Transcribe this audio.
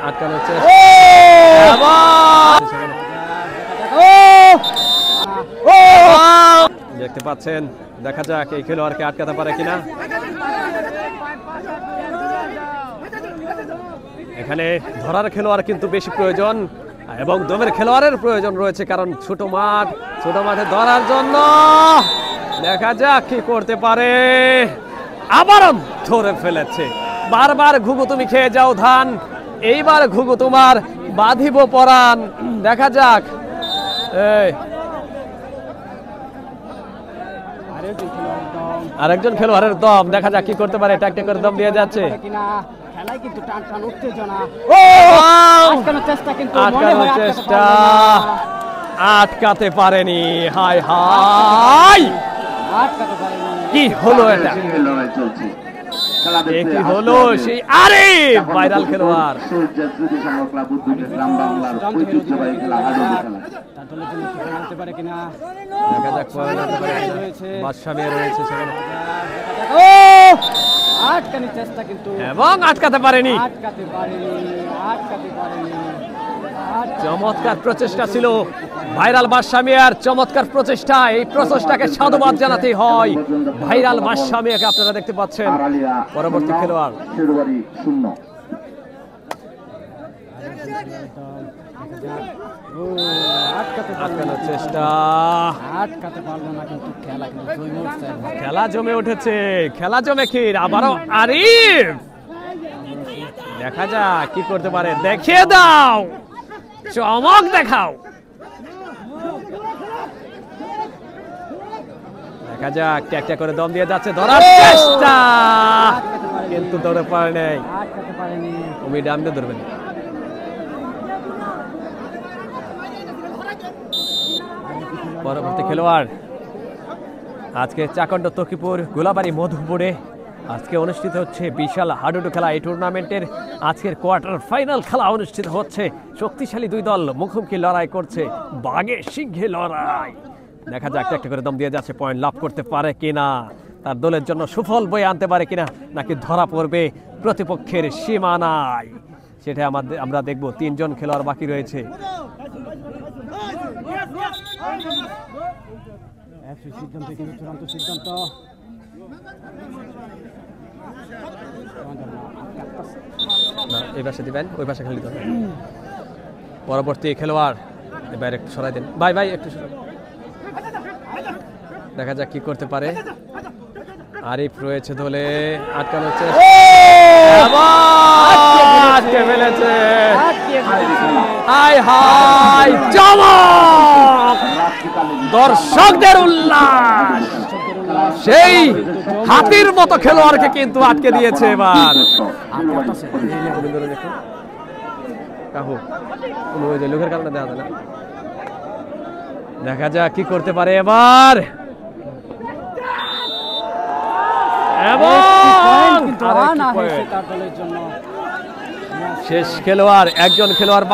আটকানোর চেষ্টা দেখতে পাচ্ছেন। দেখা যাক এই খেলোয়াড়কে আটকাতে পারে কিনা। এখানে ধরার খেলোয়াড় কিন্তু বেশি প্রয়োজন এবং দমের খেলোয়াড়ের প্রয়োজন রয়েছে, কারণ ছোট মাঠে ধরার জন্য। দেখা যাক কি করতে পারে। আবারও ধরে ফেলেছে। বারবার ঘুঘু তুমি খেয়ে যাও ধান, এইবার ঘুঘু তোমার বাঁধিব পরাণ। দেখা যাক আরেকজন খেলোয়াড়ের দম। দেখা যাক কি করতে পারে। ট্যাক করে দম দিয়ে যাচ্ছে। চেষ্টা আটকাতে পারেনি। হাই হাই, কি হলো এটা? কি হলো সেই আরে ভাইরাল খেলোয়াড়। দেখা যাক বাদশাহ রয়েছে সেখানে এবং আটকাতে পারেনি। চমৎকার প্রচেষ্টা ছিল ভাইরাল বাদশাহ মিয়ার, চমৎকার প্রচেষ্টা। এই প্রচেষ্টাকে সাধুবাদ জানাতে হয় ভাইরাল বাদশাহ মিয়াকে। আপনারা দেখতে পাচ্ছেন পরবর্তী খেলোয়াড় আটকানোর চেষ্টা, আটকাতে পারলো না, কিন্তু খেলা জমে উঠেছে। খেলা জমে কি আবারও আরিফ। দেখা যাক কি করতে পারে। দেখিয়ে দাও, চমক দেখাও। দেখা যাক ট্যাকটা করে দম দিয়ে যাচ্ছে। ধরার চেষ্টা কিন্তু ধরে পারে নাই। তুমি ডামনে ধরবেন। পরবর্তী খেলোয়াড় আজকে চাকন্ড তকিপুর গোলাবাড়ি মধুপুরে আজকে অনুষ্ঠিত হচ্ছে বিশাল হাডুডু খেলা। এই টুর্নামেন্টের আজকের কোয়ার্টার ফাইনাল খেলা অনুষ্ঠিত হচ্ছে। শক্তিশালী দুই দল মুখোমুখি লড়াই করছে, বাঘে সিংহে লড়াই। দেখা যাক একটা করে দম দিয়ে যাচ্ছে। পয়েন্ট লাভ করতে পারে কিনা, তার দলের জন্য সুফল বয়ে আনতে পারে কিনা, নাকি ধরা পড়বে প্রতিপক্ষের সীমানায়, সেটা আমরা দেখব। তিনজন খেলোয়াড় বাকি রয়েছে। এই পাশে দিবেন, ওই পাশে খেলে দিবেন। পরবর্তী খেলোয়াড় এবার একটু সরাই দেন ভাই, একটু দেখা যাক কি করতে পারে। আরিফ রয়েছে দলে, আটকানোর চেষ্টা, আটকে ফেলেছে। হাই হাই, চমক! দর্শকদের উল্লাস। সেই হাতির মতো খেলোয়াড়কে কিন্তু আটকে দিয়েছে এবার। লোকের কারণে দেখা যায় না। দেখা যাক কি করতে পারে এবার। শেষ খেলোয়াড়, একজন খেলোয়াড়